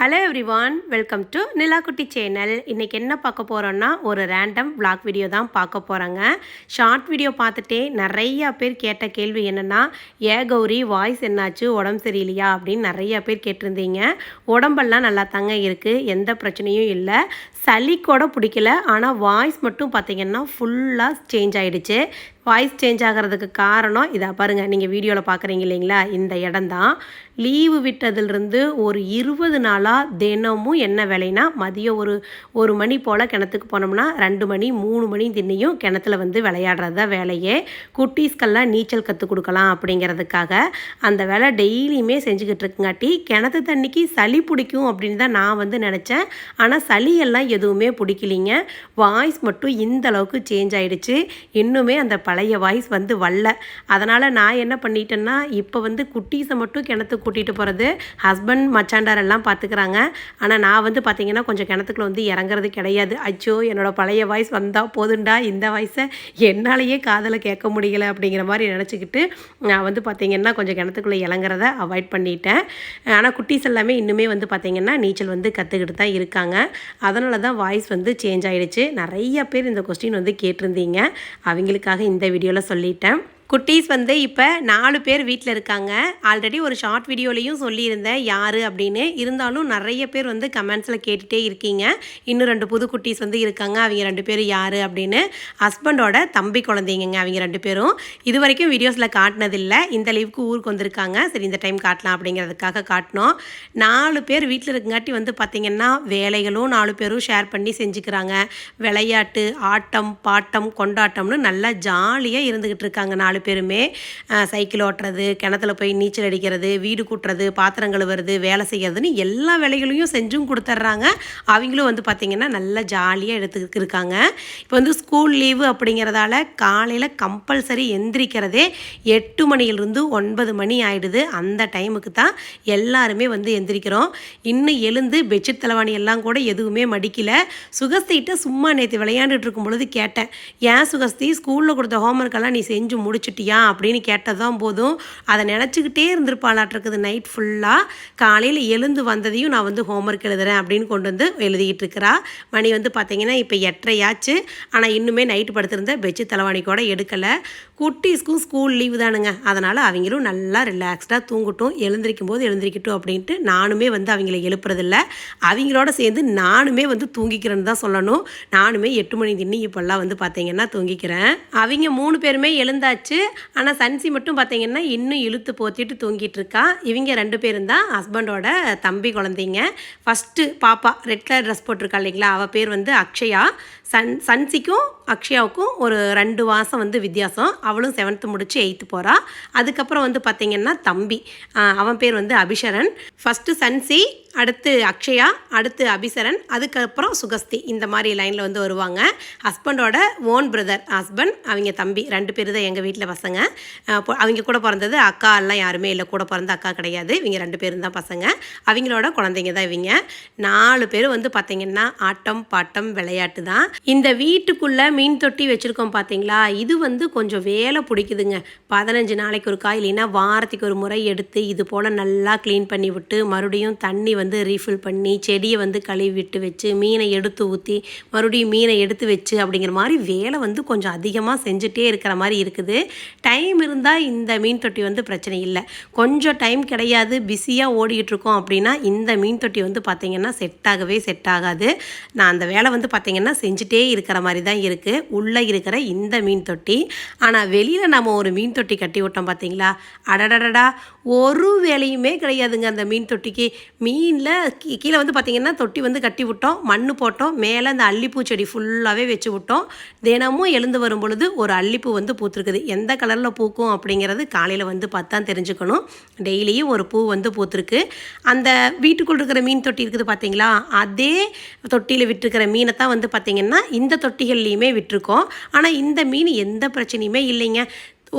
Hello everyone, welcome to Nilakutti channel. இன்றைக்கி என்ன பார்க்க போகிறோன்னா, ஒரு ரேண்டம் விளாக் வீடியோ தான் பார்க்க போகிறோங்க. ஷார்ட் வீடியோ பார்த்துட்டே நிறையா பேர் கேட்ட கேள்வி என்னென்னா, கௌரி வாய்ஸ் என்னாச்சு, உடம்பு சரியில்லையா அப்படின்னு நிறையா பேர் கேட்டிருந்தீங்க. உடம்பெல்லாம் நல்லா தாங்க இருக்குது, எந்த பிரச்சனையும் இல்லை. சளி கூட பிடிக்கல, ஆனால் வாய்ஸ் மட்டும் பார்த்திங்கன்னா ஃபுல்லாக சேஞ்ச் ஆகிடுச்சு. வாய்ஸ் சேஞ்ச் ஆகிறதுக்கு காரணம் இதை பாருங்கள், நீங்கள் வீடியோவில் பார்க்குறீங்க இல்லைங்களா, இந்த இடம்தான். லீவு விட்டதுலேருந்து ஒரு 20 நாளாக தினமும் என்ன வேலைன்னா, மதியம் ஒரு மணி போல் கிணத்துக்கு போனோம்னா 2 மணி 3 மணி தின்னையும் கிணத்துல விளையாடுறது தான் வேலையே. குட்டீஸ்கெல்லாம் நீச்சல் கற்றுக் கொடுக்கலாம் அப்படிங்கிறதுக்காக அந்த வேலை டெய்லியுமே செஞ்சுக்கிட்டு இருக்குங்காட்டி கிணத்து தண்ணிக்கு சளி பிடிக்கும் அப்படின்னு தான் நான் நினச்சேன். ஆனால் சளியெல்லாம் எதுவுமே பிடிக்கலிங்க. வாய்ஸ் மட்டும் இந்த அளவுக்கு சேஞ்ச் ஆகிடுச்சு. இன்னுமே அந்த பழைய வாய்ஸ் வரல. அதனால் நான் என்ன பண்ணிட்டேன்னா, இப்போ குட்டீஸை மட்டும் கிணத்துக்கு கூட்டிகிட்டு போகிறது, ஹஸ்பண்ட் மச்சாண்டார் எல்லாம் பார்த்துக்கிறாங்க. ஆனால் நான் பார்த்திங்கன்னா கொஞ்சம் கிணத்துக்குள்ள இறங்குறது கிடையாது. அச்சோ, என்னோடய பழைய வாய்ஸ் வந்தால் போதுண்டா, இந்த வாய்ஸை என்னாலேயே காதில் கேட்க முடியலை அப்படிங்கிற மாதிரி நினச்சிக்கிட்டு நான் பார்த்திங்கன்னா கொஞ்சம் கிணத்துக்குள்ளே இறங்குறத அவாய்ட் பண்ணிட்டேன். ஆனால் குட்டீஸ் எல்லாமே இன்னுமே பார்த்திங்கன்னா நீச்சல் கற்றுக்கிட்டு தான் இருக்காங்க. அதனால தான் வாய்ஸ் சேஞ்ச் ஆகிடுச்சு. நிறைய பேர் இந்த கொஸ்டின் கேட்டிருந்தீங்க. அவங்களுக்காக இந்த வீடியோவில் சொல்லிட்டேன். குட்டீஸ் இப்போ 4 பேர் வீட்டில் இருக்காங்க. ஆல்ரெடி ஒரு ஷார்ட் வீடியோலையும் சொல்லியிருந்தேன் யார் அப்படின்னு. இருந்தாலும் நிறைய பேர் கமெண்ட்ஸில் கேட்டுகிட்டே இருக்கீங்க. இன்னும் 2 புது குட்டீஸ் இருக்காங்க. அவங்க 2 பேரும் யார் அப்படின்னு, ஹஸ்பண்டோட தம்பி குழந்தைங்க அவங்க 2 பேரும். இது வரைக்கும் வீடியோஸில் காட்டினதில்லை. இந்த லீவுக்கு ஊருக்கு வந்திருக்காங்க. சரி, இந்த டைம் காட்டலாம் அப்படிங்கிறதுக்காக காட்டினோம். 4 பேர் வீட்டில் இருக்குங்காட்டி பார்த்திங்கன்னா வேலைகளும் 4 பேரும் ஷேர் பண்ணி செஞ்சுக்கிறாங்க. விளையாட்டு, ஆட்டம், பாட்டம், கொண்டாட்டம்னு நல்லா ஜாலியாக இருந்துக்கிட்டு இருக்காங்க. 4 பேருமே சைக்கிள் ஓட்டுறது, கிணத்துல போய் நீச்சல் அடிக்கிறது, வீடு கூட்டுறது, பாத்திரம் கழுவுறது, வேலை செய்கிறதுன்னு எல்லா வேலைகளையும் செஞ்சும் கொடுத்துட்றாங்க. அவங்களும் பார்த்திங்கன்னா நல்லா ஜாலியாக எடுத்துக்கிட்டு இருக்காங்க. இப்போ ஸ்கூல் லீவு அப்படிங்கிறதால காலையில் கம்பல்சரி எந்திரிக்கிறதே 8 மணியிலிருந்து 9 மணி ஆகிடுது. அந்த டைமுக்கு தான் எல்லாருமே எந்திரிக்கிறோம். இன்னும் எழுந்து பெட்ஷீட் தலைவாணி எல்லாம் கூட எதுவுமே மடிக்கலை. சுகஸ்திகிட்ட சும்மா நேற்று விளையாண்டுட்டு இருக்கும் பொழுது கேட்டேன், ஏன் சுகஸ்தி ஸ்கூலில் கொடுத்த ஹோம்ஒர்க்கெல்லாம் நீ செஞ்சு முடிச்சிட்டியா அப்படின்னு கேட்டதான் போதும் அதை நினச்சிக்கிட்டே இருந்திருப்பாளாட்டிருக்குது. நைட் ஃபுல்லாக காலையில் எழுந்து வந்ததையும் நான் ஹோம்ஒர்க் எழுதுறேன் அப்படின்னு கொண்டு எழுதிக்கிட்டு இருக்கிறா. மணி பார்த்திங்கன்னா இப்போ 8:30 ஆச்சு. ஆனால் இன்னுமே நைட்டு படுத்திருந்த பெட்ஷீட் தலைவாணி கூட எடுக்கலை. குட்டீஸ்க்கும் ஸ்கூல் லீவு தானுங்க. அதனால் அவங்களும் நல்லா ரிலாக்ஸ்டாக தூங்கட்டும், எழுந்திரிக்கும் போது எழுந்திரிக்கட்டும் அப்படின்ட்டு நானுமே அவங்கள எழுப்புறதில்ல. அவங்களோட சேர்ந்து நானுமே தூங்கிக்கிறேன்னு தான் சொல்லணும். நானுமே 8 மணி தின்னி இப்போல்லாம் பார்த்திங்கன்னா தூங்கிக்கிறேன். அவங்க 3 பேருமே எழுந்தாச்சு. ஆனால் சன்சி மட்டும் பார்த்திங்கன்னா இன்னும் இழுத்து போத்திட்டு தூங்கிட்டு இருக்கா. இவங்க 2 பேரும் தான் ஹஸ்பண்டோட தம்பி குழந்தைங்க. ஃபஸ்ட்டு பாப்பா ரெட் கலர் ட்ரெஸ் போட்டிருக்கா இல்லைங்களா, அவள் பேர் அக்ஷயா. சன்சிக்கும் அக்ஷயாவுக்கும் ஒரு 2 மாதம் வித்தியாசம். அவளும் 7th முடிச்சு 8th போகிறா. அதுக்கப்புறம் பார்த்திங்கன்னா தம்பி, அவன் பேர் அபிஷரன். ஃபஸ்ட்டு சன்சி, அடுத்து அக்ஷயா, அடுத்து அபிசரன், அதுக்கப்புறம் சுகஸ்தி. இந்த மாதிரி லைனில் வருவாங்க. ஹஸ்பண்டோட ஓன் பிரதர், ஹஸ்பண்ட் அவங்க தம்பி 2 பேர் தான் எங்கள் வீட்டில் பசங்க. அவங்க கூட பிறந்தது அக்கா எல்லாம் யாருமே இல்லை. கூட பிறந்த அக்கா கிடையாது. இவங்க 2 பேரும் தான் பசங்க. அவங்களோட குழந்தைங்க தான் இவங்க. 4 பேர் பார்த்திங்கன்னா ஆட்டம் பாட்டம் விளையாட்டு தான். இந்த வீட்டுக்குள்ளே மீன் தொட்டி வச்சுருக்கோம் பார்த்தீங்களா, இது கொஞ்சம் வேலை பிடிக்குதுங்க. 15 நாளைக்கு ஒருக்கா இல்லைன்னா வாரத்துக்கு ஒரு முறை எடுத்து இது போல் நல்லா க்ளீன் பண்ணி விட்டு மறுபடியும் தண்ணி ரீஃபில் பண்ணி செடியை கழுவி விட்டு வச்சு மீனை எடுத்து ஊற்றி மறுபடியும் மீனை எடுத்து வச்சு அப்படிங்கிற மாதிரி வேலை கொஞ்சம் அதிகமாக செஞ்சுட்டே இருக்கிற மாதிரி இருக்குது. டைம் இருந்தால் இந்த மீன் தொட்டி பிரச்சனை இல்லை. கொஞ்சம் டைம் கிடையாது, பிஸியாக ஓடிக்கிட்டு இருக்கோம் அப்படின்னா இந்த மீன் தொட்டி பார்த்திங்கன்னா செட் ஆகாது. நான் அந்த வேலை பார்த்திங்கன்னா செஞ்சுட்டே இருக்கிற மாதிரி தான் இருக்குது உள்ளே இருக்கிற இந்த மீன் தொட்டி. ஆனால் வெளியில் நம்ம ஒரு மீன் தொட்டி கட்டி விட்டோம் பார்த்தீங்களா, அடடடடா ஒரு வேலையுமே கிடையாதுங்க அந்த மீன் தொட்டிக்கு. மீனில் கீழே பார்த்திங்கன்னா தொட்டி கட்டி விட்டோம், மண் போட்டோம், மேலே அந்த அல்லிப்பூ செடி ஃபுல்லாகவே வச்சு விட்டோம். தினமும் எழுந்து வரும் பொழுது ஒரு அல்லிப்பூ பூத்துருக்குது. எந்த கலரில் பூக்கும் அப்படிங்கிறது காலையில் பார்த்து தான் தெரிஞ்சுக்கணும். டெய்லியும் ஒரு பூ பூத்துருக்கு. அந்த வீட்டுக்குள் இருக்கிற மீன் தொட்டி இருக்குது பார்த்தீங்களா, அதே தொட்டியில் விட்டுருக்கிற மீனை தான் பார்த்திங்கன்னா இந்த தொட்டிகள்லேயுமே விட்டுருக்கோம். ஆனால் இந்த மீன் எந்த பிரச்சனையுமே இல்லைங்க.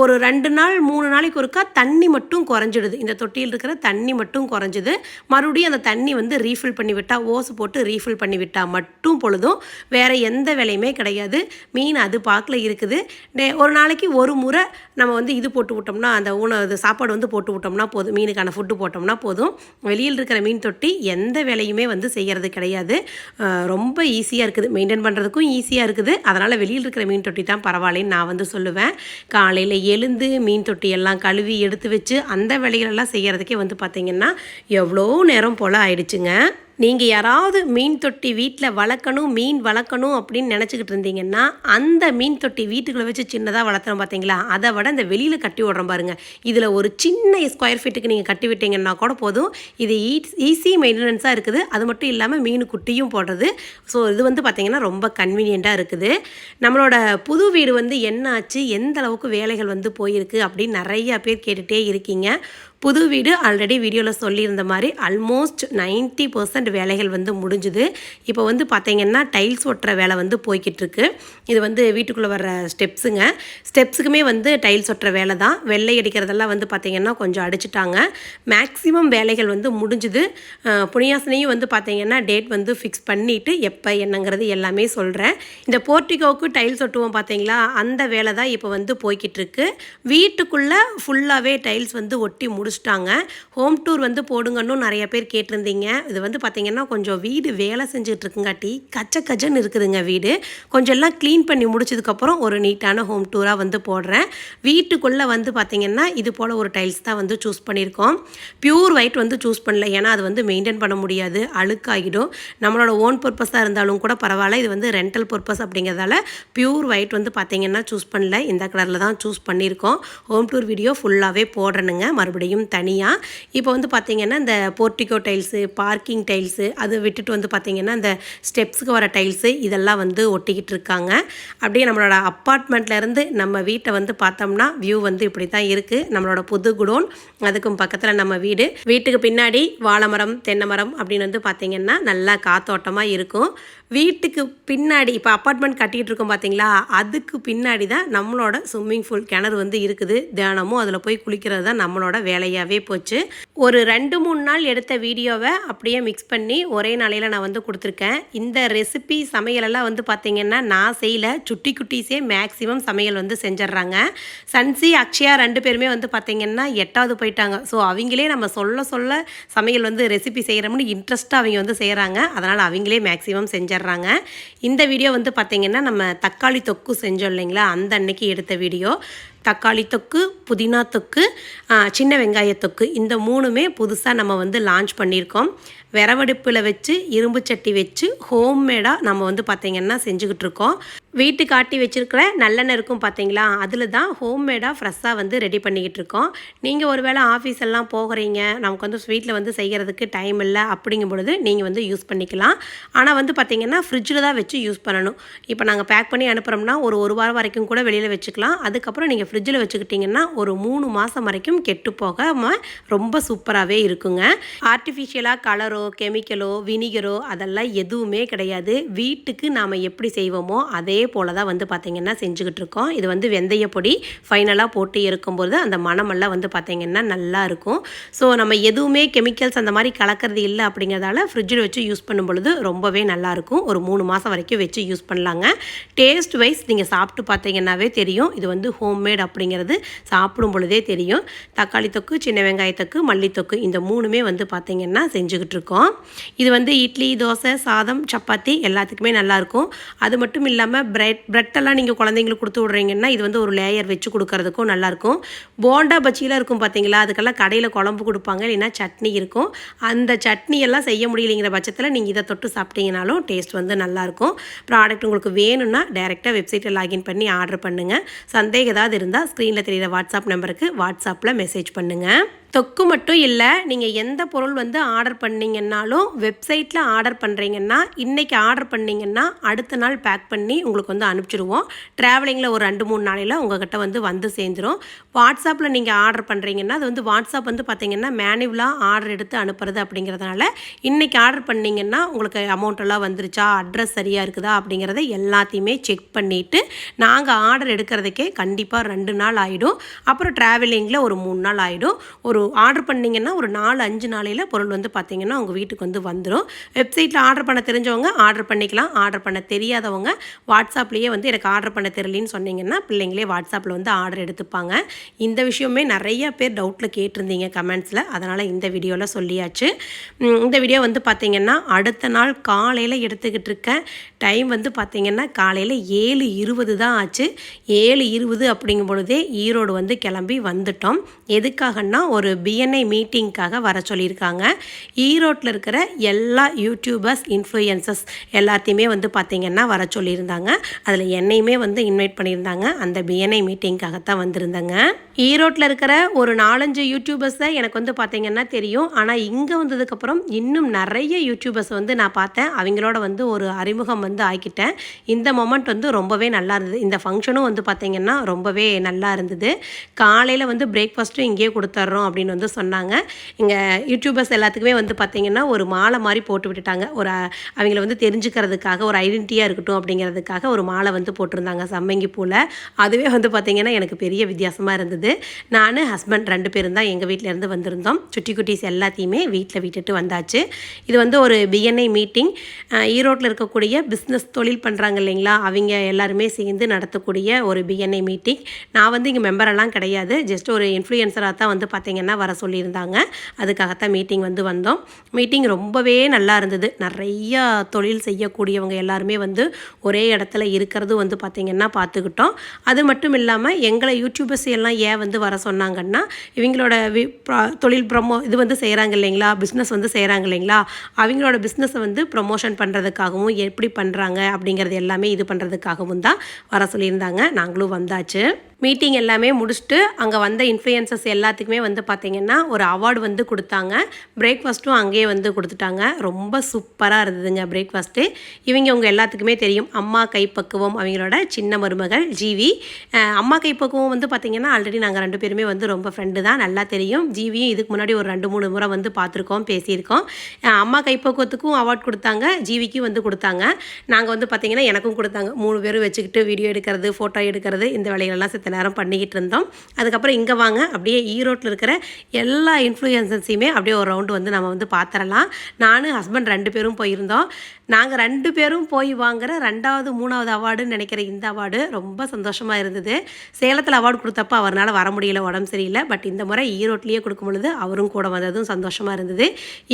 ஒரு 2 நாள் 3 நாளைக்கு ஒருக்கா தண்ணி மட்டும் குறைஞ்சிடுது. இந்த தொட்டியில் இருக்கிற தண்ணி மட்டும் குறைஞ்சிது. மறுபடியும் அந்த தண்ணி வந்து ரீஃபில் பண்ணி விட்டால், ஓஸ் போட்டு ரீஃபில் பண்ணி விட்டால் மட்டும் பொழுதும் வேறு எந்த வேலையுமே கிடையாது. மீன் அது பாக்கில் இருக்குது. ஒரு நாளைக்கு ஒரு முறை நம்ம வந்து இது போட்டு விட்டோம்னா, அந்த உணவு சாப்பாடு வந்து போட்டு விட்டோம்னா போதும், மீனுக்கான ஃபுட்டு போட்டோம்னா போதும். வெளியில் இருக்கிற மீன் தொட்டி எந்த வேலையுமே வந்து செய்கிறது கிடையாது. ரொம்ப ஈஸியாக இருக்குது, மெயின்டைன் பண்ணுறதுக்கும் ஈஸியாக இருக்குது. அதனால் வெளியில் இருக்கிற மீன் தொட்டி தான் பரவாயில்லைன்னு நான் வந்து சொல்லுவேன். காலையில் எழுந்து மீன் தொட்டியெல்லாம் கழுவி எடுத்து வச்சு அந்த வேலைகளெல்லாம் செய்கிறதுக்கே வந்து பார்த்திங்கன்னா எவ்வளோ நேரம் போல் ஆயிடுச்சுங்க. நீங்கள் யாராவது மீன் தொட்டி வீட்டில் வளர்க்கணும், மீன் வளர்க்கணும் அப்படின்னு நினச்சிக்கிட்டு இருந்தீங்கன்னா, அந்த மீன் தொட்டி வீட்டுக்குள்ளே வச்சு சின்னதாக வளர்த்துறோம் பார்த்தீங்களா, அதை விட இந்த வெளியில் கட்டி விட்றோம் பாருங்கள். இதில் ஒரு சின்ன ஸ்கொயர் ஃபீட்டுக்கு நீங்கள் கட்டி விட்டீங்கன்னா கூட போதும். இது ஈஸி மெயின்டெனன்ஸாக இருக்குது. அது மட்டும் இல்லாமல் மீன் குட்டியும் போடுறது. ஸோ இது வந்து பார்த்திங்கன்னா ரொம்ப கன்வீனியண்ட்டாக இருக்குது. நம்மளோட புது வீடு வந்து என்ன ஆச்சு, எந்த அளவுக்கு வேலைகள் வந்து போயிருக்கு அப்படின்னு நிறையா பேர் கேட்டுகிட்டே இருக்கீங்க. புது வீடு ஆல்ரெடி வீடியோவில் சொல்லியிருந்த மாதிரி ஆல்மோஸ்ட் 90% வேலைகள் வந்து முடிஞ்சுது. இப்போ வந்து பார்த்திங்கன்னா டைல்ஸ் ஒட்டுற வேலை வந்து போய்கிட்டுருக்கு. இது வந்து வீட்டுக்குள்ளே வர்ற ஸ்டெப்ஸுக்குமே வந்து டைல்ஸ் ஒட்டுற வேலை தான். வெள்ளை அடிக்கிறதெல்லாம் வந்து பார்த்திங்கன்னா கொஞ்சம் அடிச்சிட்டாங்க. மேக்ஸிமம் வேலைகள் வந்து முடிஞ்சுது. புனியாசனையும் வந்து பார்த்திங்கன்னா டேட் வந்து ஃபிக்ஸ் பண்ணிவிட்டு எப்போ என்னங்கிறது எல்லாமே சொல்கிறேன். இந்த போர்ட்டிகோவுக்கு டைல்ஸ் ஒட்டுவோம் பார்த்தீங்களா, அந்த வேலை தான் இப்போ வந்து போய்கிட்டுருக்கு. வீட்டுக்குள்ளே ஃபுல்லாகவே டைல்ஸ் வந்து ஒட்டி முடிச்சிட்டாங்க. ஹோம் டூர் வந்து போடுங்கன்னு நிறைய பேர் கேட்டிருந்தீங்க. இது வந்து பார்த்திங்கன்னா கொஞ்சம் வீடு வேலை செஞ்சுட்டு இருக்குங்காட்டி கச்சன்னு இருக்குதுங்க வீடு. கொஞ்சம் எல்லாம் க்ளீன் பண்ணி முடிச்சதுக்கப்புறம் ஒரு நீட்டான ஹோம் டூராக வந்து போடுறேன். வீட்டுக்குள்ளே வந்து பார்த்திங்கன்னா இது போல் ஒரு டைல்ஸ் தான் வந்து சூஸ் பண்ணியிருக்கோம். பியூர் ஒயிட் வந்து சூஸ் பண்ணல, ஏன்னா அது வந்து மெயின்டைன் பண்ண முடியாது, அழுக்காகிடும். நம்மளோட ஓன் பர்பஸாக இருந்தாலும் கூட பரவாயில்ல, இது வந்து ரெண்டல் பர்பஸ் அப்படிங்கிறதால பியூர் ஒயிட் வந்து பார்த்திங்கன்னா சூஸ் பண்ணல, இந்த கலரில் தான் சூஸ் பண்ணியிருக்கோம். ஹோம் டூர் வீடியோ ஃபுல்லாகவே போடுறேனுங்க மறுபடியும் தனியாக. இப்போ வந்து பார்த்திங்கன்னா இந்த போர்ட்டிகோ டைல்ஸு, பார்க்கிங் டைல்ஸு, அது விட்டுட்டு வந்து பார்த்திங்கன்னா இந்த ஸ்டெப்ஸுக்கு வர டைல்ஸு இதெல்லாம் வந்து ஒட்டிக்கிட்டு இருக்காங்க. அப்படியே நம்மளோட அப்பார்ட்மெண்ட்லேருந்து நம்ம வீட்டை வந்து பார்த்தோம்னா வியூ வந்து இப்படி தான் இருக்குது. நம்மளோட புது குடோன், அதுக்கும் பக்கத்தில் நம்ம வீடு. வீட்டுக்கு பின்னாடி வாழை மரம், தென்னை மரம் அப்படின்னு வந்து பார்த்திங்கன்னா நல்லா காத்தோட்டமாக இருக்கும். வீட்டுக்கு பின்னாடி இப்போ அப்பார்ட்மெண்ட் கட்டிகிட்டு இருக்கோம் பார்த்தீங்களா, அதுக்கு பின்னாடி தான் நம்மளோட ஸ்விம்மிங் பூல் கிணறு வந்து இருக்குது. தினமும் அதில் போய் குளிக்கிறது தான் நம்மளோட வேலையாகவே போச்சு. ஒரு 2-3 நாள் எடுத்த வீடியோவை அப்படியே மிக்ஸ் பண்ணி ஒரே நாளையில் நான் வந்து கொடுத்துருக்கேன். இந்த ரெசிபி சமையலெல்லாம் வந்து பார்த்திங்கன்னா நான் செய்யலை, சுட்டி குட்டீஸே மேக்ஸிமம் சமையல் வந்து செஞ்சிட்றாங்க. சன்சி, அக்ஷயா 2 பேருமே வந்து பார்த்திங்கன்னா 8வது போயிட்டாங்க. ஸோ அவங்களே நம்ம சொல்ல சமையல் வந்து ரெசிபி செய்கிறோம்னு இன்ட்ரெஸ்ட்டாக அவங்க வந்து செய்கிறாங்க. அதனால் அவங்களே மேக்ஸிமம் செஞ்சிட்றாங்க. இந்த வீடியோ வந்து பார்த்திங்கன்னா நம்ம தக்காளி தொக்கு செஞ்சோம் இல்லைங்களா, அந்த அன்னைக்கு எடுத்த வீடியோ. தக்காளி தொக்கு, புதினா தொக்கு, சின்ன வெங்காய தொக்கு, இந்த 3மே புதுசாக நம்ம வந்து லான்ச் பண்ணியிருக்கோம். விறவடுப்பில் வச்சு இரும்பு சட்டி வச்சு ஹோம்மேடாக நம்ம வந்து பார்த்திங்கன்னா செஞ்சுக்கிட்டு இருக்கோம். வீட்டுக்கு ஆட்டி வச்சுருக்கிற நல்லெண்ணெய் இருக்கும் பார்த்தீங்களா, அதில் தான் ஹோம்மேடாக ஃப்ரெஷ்ஷாக வந்து ரெடி பண்ணிக்கிட்டு இருக்கோம். நீங்கள் ஒரு வேளை ஆஃபீஸ் எல்லாம் போகிறீங்க, நமக்கு வந்து ஸ்வீட்டில் வந்து செய்கிறதுக்கு டைம் இல்லை அப்படிங்கும் பொழுது நீங்கள் வந்து யூஸ் பண்ணிக்கலாம். ஆனால் வந்து பார்த்திங்கன்னா ஃப்ரிட்ஜில் தான் வச்சு யூஸ் பண்ணணும். இப்போ நாங்கள் பேக் பண்ணி அனுப்புகிறோம்னா ஒரு வாரம் வரைக்கும் கூட வெளியில் வச்சுக்கலாம். அதுக்கப்புறம் நீங்கள் ஃப்ரிட்ஜில் வச்சுக்கிட்டிங்கன்னா ஒரு 3 மாதம் வரைக்கும் கெட்டு போகாமல் ரொம்ப சூப்பராகவே இருக்குங்க. ஆர்டிஃபிஷியலாக கலரோ கெமிக்கலோ வினிகரோ அதெல்லாம் எதுவுமே கிடையாது. வீட்டுக்கு நாம் எப்படி செய்வோமோ அதே போல் தான் வந்து பார்த்திங்கன்னா செஞ்சுக்கிட்டு இருக்கோம். இது வந்து வெந்தய பொடி ஃபைனலாக போட்டு இருக்கும்போது அந்த மணமெல்லாம் வந்து பார்த்திங்கன்னா நல்லா இருக்கும். ஸோ நம்ம எதுவுமே கெமிக்கல்ஸ் அந்த மாதிரி கலக்கிறது இல்லை அப்படிங்கிறதால ஃப்ரிட்ஜில் வச்சு யூஸ் பண்ணும் பொழுது ரொம்பவே நல்லாயிருக்கும். ஒரு 3 மாதம் வரைக்கும் வச்சு யூஸ் பண்ணலாங்க. டேஸ்ட் வைஸ் நீங்கள் சாப்பிட்டு பார்த்தீங்கன்னாவே தெரியும், இது வந்து ஹோம்மேட் அப்படிங்கிறது சாப்பிடும் பொழுதே தெரியும். தக்காளி தொக்கு, சின்ன வெங்காயத்தொக்கு, மல்லித்தொக்கு, இந்த 3மே வந்து பார்த்திங்கன்னா செஞ்சுக்கிட்டு இருக்கோம். இது வந்து இட்லி, தோசை, சாதம், சப்பாத்தி எல்லாத்துக்குமே நல்லாயிருக்கும். அது மட்டும் இல்லாமல் பிரெட்டெல்லாம் நீங்கள் குழந்தைங்களுக்கு கொடுத்து விட்றீங்கன்னா இது வந்து ஒரு லேயர் வச்சு கொடுக்கறதுக்கும் நல்லாயிருக்கும். போண்டா பஜ்ஜிலாம் இருக்கும் பார்த்தீங்களா, அதுக்கெல்லாம் கடையில் குழம்பு கொடுப்பாங்க, இல்லைன்னா சட்னி இருக்கும். அந்த சட்னியெல்லாம் செய்ய முடியலைங்கிற பட்சத்தில் நீங்கள் இதை தொட்டு சாப்பிட்டீங்கனாலும் டேஸ்ட் வந்து நல்லாயிருக்கும். ப்ராடக்ட் உங்களுக்கு வேணும்னா டைரெக்டாக வெப்சைட்டில் லாகின் பண்ணி ஆர்டர் பண்ணுங்கள். சந்தேகம் ஏதாவது இருந்தால் ஸ்க்ரீனில் தெரிகிற வாட்ஸ்அப் நம்பருக்கு வாட்ஸ்அப்பில் மெசேஜ் பண்ணுங்கள். தொக்கு மட்டும் இல்லை, நீங்கள் எந்த பொருள் வந்து ஆர்டர் பண்ணிங்கன்னாலும் வெப்சைட்டில் ஆர்டர் பண்ணுறீங்கன்னா இன்றைக்கி ஆர்டர் பண்ணிங்கன்னா அடுத்த நாள் பேக் பண்ணி உங்களுக்கு வந்து அனுப்பிச்சிடுவோம். ட்ராவலிங்கில் ஒரு 2-3 நாளையில் உங்கள்கிட்ட வந்து சேர்ந்துடும். வாட்ஸ்அப்பில் நீங்கள் ஆர்டர் பண்ணுறீங்கன்னா அது வந்து வாட்ஸ்அப் வந்து பார்த்திங்கன்னா மேனுவலாக ஆர்டர் எடுத்து அனுப்புறது அப்படிங்கிறதுனால இன்றைக்கி ஆர்டர் பண்ணிங்கன்னா உங்களுக்கு அமௌண்ட்டெல்லாம் வந்துருச்சா, அட்ரஸ் சரியாக இருக்குதா அப்படிங்கிறத எல்லாத்தையுமே செக் பண்ணிவிட்டு நாங்கள் ஆர்டர் எடுக்கிறதுக்கே கண்டிப்பாக 2 நாள் ஆகிடும். அப்புறம் ட்ராவலிங்கில் ஒரு 3 நாள் ஆகிடும். ஒரு ஆர்டர் பண்ணிங்கன்னா ஒரு 4-5 நாளையில் பொருள் வந்து பார்த்திங்கன்னா உங்கள் வீட்டுக்கு வந்து வந்துடும். வெப்சைட்டில் ஆர்டர் பண்ண தெரிஞ்சவங்க ஆர்டர் பண்ணிக்கலாம். ஆர்டர் பண்ண தெரியாதவங்க வாட்ஸ்அப்லேயே வந்து எனக்கு ஆர்டர் பண்ண தெரியலன்னு சொன்னீங்கன்னா பிள்ளைங்களே வாட்ஸ்அப்பில் வந்து ஆர்டர் எடுத்துப்பாங்க. இந்த விஷயமே நிறைய பேர் டவுட்டில் கேட்டிருந்தீங்க கமெண்ட்ஸில், அதனால் இந்த வீடியோவில் சொல்லியாச்சு. இந்த வீடியோ வந்து பார்த்திங்கன்னா அடுத்த நாள் காலையில் எடுத்துக்கிட்டு இருக்கேன். டைம் வந்து பார்த்திங்கன்னா காலையில் 7:20 தான் ஆச்சு. 7:20 அப்படிங்கும் பொழுதே ஈரோடு வந்து கிளம்பி வந்துட்டோம். எதுக்காகன்னா ஒரு பிஎன்ஐ மீட்டிங்காக வர சொல்லியிருக்காங்க. ஈரோட்டில் இருக்கிற எல்லா யூடியூபர்ஸ், இன்ஃப்ளூயன்சஸ் எல்லாத்தையுமே வந்து பார்த்திங்கன்னா வர சொல்லியிருந்தாங்க. அதில் என்னையுமே வந்து இன்வைட் பண்ணியிருந்தாங்க. அந்த பிஎன்ஐ மீட்டிங்காகத்தான் வந்திருந்தாங்க. ஈரோட்டில் இருக்கிற ஒரு 4-5 யூடியூபர்ஸை எனக்கு வந்து பார்த்திங்கன்னா தெரியும். ஆனால் இங்கே வந்ததுக்கப்புறம் இன்னும் நிறைய யூடியூபர்ஸ் வந்து நான் பார்த்தேன். அவங்களோட வந்து ஒரு அறிமுகம் வந்து ஆக்கிட்டேன். இந்த மொமெண்ட் வந்து ரொம்பவே நல்லா இருந்தது. இந்த ஃபங்க்ஷனும் வந்து பார்த்திங்கன்னா ரொம்பவே நல்லா இருந்தது. காலையில் வந்து பிரேக்ஃபாஸ்ட்டும் இங்கேயே கொடுத்துட்றோம் அப்படின்னு வந்து சொன்னாங்க. இங்கே யூடியூபர்ஸ் எல்லாத்துக்குமே வந்து பார்த்திங்கன்னா ஒரு மாலை மாதிரி போட்டு விட்டுட்டாங்க. ஒரு அவங்கள வந்து தெரிஞ்சுக்கிறதுக்காக, ஒரு ஐடென்டிட்டியாக இருக்கட்டும் அப்படிங்கிறதுக்காக ஒரு மாலை வந்து போட்டிருந்தாங்க சம்மங்கி பூவில். அதுவே வந்து பார்த்திங்கன்னா எனக்கு பெரிய வித்தியாசமாக இருந்தது. நான் ஹஸ்பண்ட் 2 பேரும் தான் எங்கள் வீட்டிலேருந்து வந்திருந்தோம். சுட்டி குட்டீஸ் எல்லாத்தையுமே வீட்டில் விட்டுட்டு வந்தாச்சு. இது வந்து ஒரு பிஎன்ஐ மீட்டிங். ஈரோட்டில் இருக்கக்கூடிய பிஸ்னஸ் தொழில் பண்ணுறாங்க இல்லைங்களா, அவங்க எல்லாருமே சேர்ந்து நடத்தக்கூடிய ஒரு பிஎன்ஐ மீட்டிங். நான் வந்து இங்கே மெம்பரெல்லாம் கிடையாது, ஜஸ்ட் ஒரு இன்ஃப்ளூயன்சராக தான் வந்து பார்த்திங்கன்னா வர சொல்லியிருந்தாங்க. அதுக்காகத்தான் மீட்டிங் வந்து வந்தோம். மீட்டிங் ரொம்பவே நல்லா இருந்தது. நிறையா தொழில் செய்யக்கூடியவங்க எல்லாருமே வந்து ஒரே இடத்துல இருக்கிறது வந்து பார்த்திங்கன்னா பார்த்துக்கிட்டோம். அது மட்டும் இல்லாமல் எங்களை யூடியூபர்ஸ் எல்லாம் ஏன் வந்து வர சொன்னாங்கன்னா, இவங்களோட தொழில் இது வந்து செய்கிறாங்க இல்லைங்களா, பிஸ்னஸ் வந்து செய்கிறாங்க இல்லைங்களா, அவங்களோட பிஸ்னஸை வந்து ப்ரொமோஷன் பண்ணுறதுக்காகவும் எப்படி பண்ணுறாங்க அப்படிங்கிறது எல்லாமே இது பண்ணுறதுக்காகவும் தான் வர சொல்லியிருந்தாங்க. நாங்களும் வந்தாச்சு. மீட்டிங் எல்லாமே முடிச்சுட்டு அங்கே வந்த இன்ஃப்ளூயன்சஸ் எல்லாத்துக்குமே வந்து பார்த்திங்கன்னா ஒரு அவார்டு வந்து கொடுத்தாங்க. பிரேக்ஃபாஸ்ட்டும் அங்கேயே வந்து கொடுத்துட்டாங்க. ரொம்ப சூப்பராக இருந்ததுங்க பிரேக்ஃபாஸ்ட்டு. உங்கள் எல்லாத்துக்குமே தெரியும், அம்மா கைப்பக்குவம் அவங்களோட சின்ன மருமகள் ஜீவி. அம்மா கைப்பக்குவம் வந்து பார்த்திங்கன்னா ஆல்ரெடி நாங்கள் 2 பேருமே வந்து ரொம்ப ஃப்ரெண்டு தான், நல்லா தெரியும். ஜீவியும் இதுக்கு முன்னாடி ஒரு 2-3 முறை வந்து பார்த்துருக்கோம், பேசியிருக்கோம். அம்மா கைப்பக்குவத்துக்கும் அவார்ட் கொடுத்தாங்க, ஜீவிக்கும் வந்து கொடுத்தாங்க. நாங்கள் வந்து பார்த்திங்கன்னா எனக்கும் கொடுத்தாங்க. 3 பேரும் வச்சுக்கிட்டு வீடியோ எடுக்கிறது, ஃபோட்டோ எடுக்கிறது, இந்த வேலைகளெல்லாம் நேரம் பண்ணிக்கிட்டு இருந்தோம். அதுக்கப்புறம் இங்கே வாங்க அப்படியே ஈரோட்டில் இருக்கிற எல்லா இன்ஃப்ளூயன்சர்ஸையுமே அப்படியே ஒரு ரவுண்டு வந்து நம்ம வந்து பார்த்துடலாம். நானும் ஹஸ்பண்ட் 2 பேரும் போயிருந்தோம். நாங்கள் 2 பேரும் போய் வாங்குகிற 2வது 3வது அவார்டுன்னு நினைக்கிற இந்த அவார்டு ரொம்ப சந்தோஷமாக இருந்தது. சேலத்தில் அவார்டு கொடுத்தப்போ அவரால் வர முடியல, உடம்பு சரியில்லை. பட் இந்த முறை ஈரோட்லேயே கொடுக்கும் பொழுது அவரும் கூட வந்ததும் சந்தோஷமாக இருந்தது.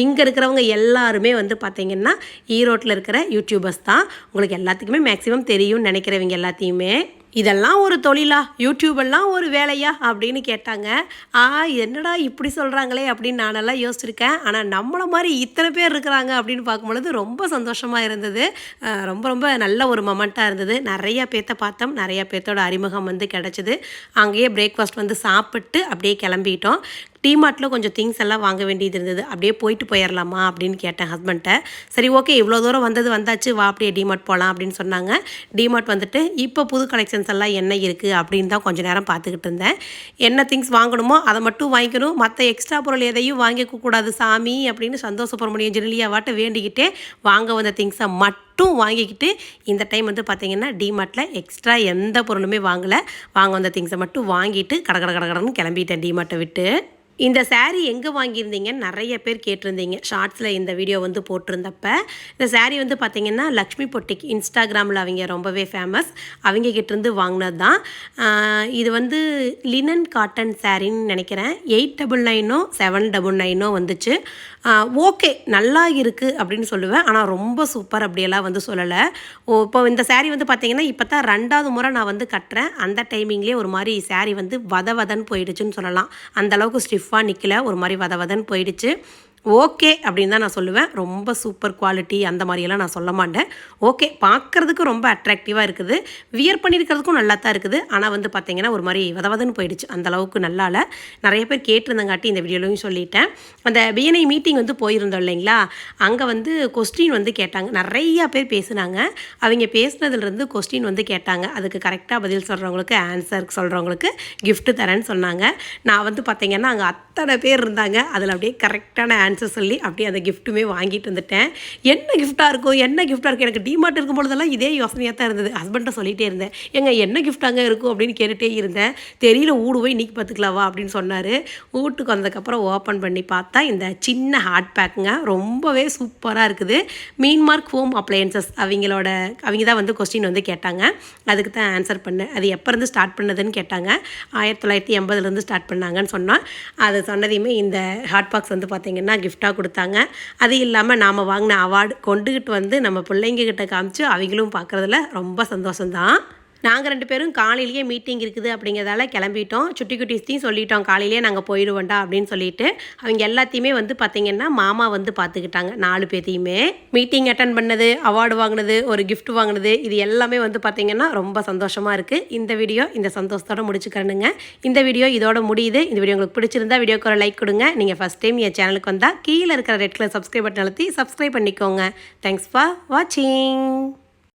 இங்கே இருக்கிறவங்க எல்லாருமே வந்து பார்த்திங்கன்னா ஈரோட்டில் இருக்கிற யூடியூபர்ஸ் தான். உங்களுக்கு எல்லாத்துக்குமே மேக்ஸிமம் தெரியும்னு நினைக்கிறவங்க எல்லாத்தையுமே. இதெல்லாம் ஒரு தொழிலா, யூடியூபெல்லாம் ஒரு வேலையா அப்படின்னு கேட்டாங்க. என்னடா இப்படி சொல்கிறாங்களே அப்படின்னு நானெல்லாம் யோசிச்சிருக்கேன். ஆனால் நம்மளை மாதிரி இத்தனை பேர் இருக்கிறாங்க அப்படின்னு பார்க்கும்பொழுது ரொம்ப சந்தோஷமாக இருந்தது. ரொம்ப ரொம்ப நல்ல ஒரு மொமெண்ட்டாக இருந்தது. நிறையா பேர்த்த பார்த்தோம், நிறையா பேர்த்தோட அறிமுகம் வந்து கிடச்சிது. அங்கேயே பிரேக்ஃபாஸ்ட் வந்து சாப்பிட்டு அப்படியே கிளம்பிட்டோம். டிமார்ட்டில் கொஞ்சம் திங்ஸ் எல்லாம் வாங்க வேண்டியது இருந்தது. அப்படியே போயிட்டு போயிடலாமா அப்படின்னு கேட்டேன் ஹஸ்பண்ட்டை. சரி ஓகே, இவ்வளோ தூரம் வந்தாச்சு, வா அப்படியே டிமார்ட் போகலாம் அப்படின்னு சொன்னாங்க. டிமார்ட் வந்துட்டு இப்போ புது கலெக்ஷன்ஸ் எல்லாம் என்ன இருக்குது அப்படின்னு தான் கொஞ்சம் நேரம் பார்த்துக்கிட்டு இருந்தேன். என்ன திங்ஸ் வாங்கணுமோ அதை மட்டும் வாங்கிக்கணும், மற்ற எக்ஸ்ட்ரா பொருள் எதையும் வாங்கிக்கக்கூடாது சாமி அப்படின்னு சந்தோஷபுரமணியம் ஜெனிலியாவாட்ட வேண்டிக்கிட்டே வாங்க வந்த திங்ஸை மட்டும் வாங்கிக்கிட்டு இந்த டைம் வந்து பார்த்திங்கன்னா டிமார்ட்டில் எக்ஸ்ட்ரா எந்த பொருளுமே வாங்கலை. வாங்க வந்த திங்ஸை மட்டும் வாங்கிட்டு கடன்னு கிளம்பிட்டேன் டிமார்ட்டை விட்டு. இந்த saree எங்கே வாங்கியிருந்தீங்கன்னு நிறைய பேர் கேட்டிருந்தீங்க ஷார்ட்ஸில். இந்த வீடியோ வந்து போட்டிருந்தப்ப இந்த saree வந்து பார்த்திங்கன்னா லக்ஷ்மி பொட்டிக், இன்ஸ்டாகிராமில் அவங்க ரொம்பவே ஃபேமஸ், அவங்க கிட்டேருந்து வாங்கினது தான். இது வந்து லினன் காட்டன் சாரின்னு நினைக்கிறேன். 899 799 வந்துச்சு. ஓகே நல்லா இருக்குது அப்படின்னு சொல்லுவேன், ஆனால் ரொம்ப சூப்பர் அப்படியெல்லாம் வந்து சொல்லலை. இப்போ இந்த saree வந்து பார்த்திங்கன்னா இப்போ தான் 2வது முறை நான் வந்து கட்டுறேன். அந்த டைமிங்லேயே ஒரு மாதிரி saree வந்து வதன்னு போயிடுச்சுன்னு சொல்லலாம். அந்தளவுக்கு ஸ்டிஃபாக நிற்கல, ஒரு மாதிரி வதன்னு போயிடுச்சு. ஓகே அப்படின்னு தான் நான் சொல்லுவேன். ரொம்ப சூப்பர் குவாலிட்டி அந்த மாதிரியெல்லாம் நான் சொல்ல மாட்டேன். ஓகே, பார்க்குறதுக்கு ரொம்ப அட்ராக்டிவாக இருக்குது. வியர் பண்ணியிருக்கிறதுக்கும் நல்லா தான் இருக்குது. ஆனால் வந்து பார்த்தீங்கன்னா ஒரு மாதிரி வதவதன்னு போயிடுச்சு. அந்த அளவுக்கு நல்லா இல்லை. நிறைய பேர் கேட்டிருந்தங்காட்டி இந்த வீடியோலையும் சொல்லிட்டேன். அந்த பிஎன்ஐ மீட்டிங் வந்து போயிருந்தோம் இல்லைங்களா, அங்கே வந்து கொஸ்டின் வந்து கேட்டாங்க. நிறையா பேர் பேசுனாங்க. அவங்க பேசுனதுலேருந்து கொஸ்டின் வந்து கேட்டாங்க. அதுக்கு கரெக்டாக பதில் சொல்கிறவங்களுக்கு, ஆன்சர் சொல்கிறவங்களுக்கு கிஃப்ட்டு தரேன்னு சொன்னாங்க. நான் வந்து பார்த்தீங்கன்னா அங்கே அத்தனை பேர் இருந்தாங்க. அதில் அப்படியே கரெக்டான ஆன்சர் சொல்லி அப்படியே அந்த கிஃப்ட்டுமே வாங்கிட்டு வந்துட்டேன். என்ன கிஃப்ட்டாக இருக்கும், என்ன கிஃப்ட்டாக இருக்கும்? எனக்கு டிமார்ட் இருக்கும் பொழுதெல்லாம் இதே யோசனையாக தான் இருந்தது. ஹஸ்பண்ட்டை சொல்லிகிட்டே இருந்தேன், ஏங்க என்ன கிஃப்ட்டாங்க இருக்கும் அப்படின்னு கேட்டுகிட்டே இருந்தேன். தெரியல, ஊடு போய் இன்றைக்கி பார்த்துக்கலாவா அப்படின்னு சொன்னார். வீட்டுக்கு வந்ததுக்கப்புறம் ஓப்பன் பண்ணி பார்த்தா இந்த சின்ன ஹாட் பேக்குங்க ரொம்பவே சூப்பராக இருக்குது. மீன்மார்க் ஹோம் அப்ளையன்சஸ் அவங்க தான் வந்து கொஸ்டின் வந்து கேட்டாங்க. அதுக்கு தான் ஆன்சர் பண்ணேன். அது எப்போ இருந்து ஸ்டார்ட் பண்ணதுன்னு கேட்டாங்க. 1980 ஸ்டார்ட் பண்ணாங்கன்னு சொன்னோம். அது சொன்னதையுமே இந்த ஹாட் பாக்ஸ் வந்து பார்த்திங்கன்னா கிஃப்டாக கொடுத்தாங்க. அது இல்லாமல் நாம் வாங்கின அவார்டு கொண்டுக்கிட்டு வந்து நம்ம பிள்ளைங்கக்கிட்ட காமிச்சு அவங்களும் பார்க்குறதுல ரொம்ப சந்தோஷம்தான். நாங்கள் 2 பேரும் காலையிலேயே மீட்டிங் இருக்குது அப்படிங்கிறதால கிளம்பிட்டோம். சுட்டி குட்டீஸ்த்தையும் சொல்லிட்டோம், காலையிலேயே நாங்கள் போயிடுவோண்டா அப்படின்னு சொல்லிட்டு. அவங்க எல்லாத்தையுமே வந்து பார்த்திங்கன்னா மாமா வந்து பார்த்துக்கிட்டாங்க. 4 பேர்த்தையுமே மீட்டிங் அட்டன் பண்ணது, அவார்டு வாங்கினது, ஒரு கிஃப்ட் வாங்கினது, இது எல்லாமே வந்து பார்த்திங்கன்னா ரொம்ப சந்தோஷமாக இருக்குது. இந்த வீடியோ இந்த சந்தோஷத்தோடு முடிச்சுக்கிறேனுங்க. இந்த வீடியோ இதோட முடியுது. இந்த வீடியோ உங்களுக்கு பிடிச்சிருந்தா வீடியோக்கு ஒரு லைக் கொடுங்க. நீங்கள் ஃபஸ்ட் டைம் என் சேனலுக்கு வந்தால் கீழே இருக்கிற ரெட் கலர் சப்ஸ்கிரைப் பட்டன் அழுத்தி சப்ஸ்கிரைப் பண்ணிக்கோங்க. தேங்க்ஸ் ஃபார் வாட்சிங்.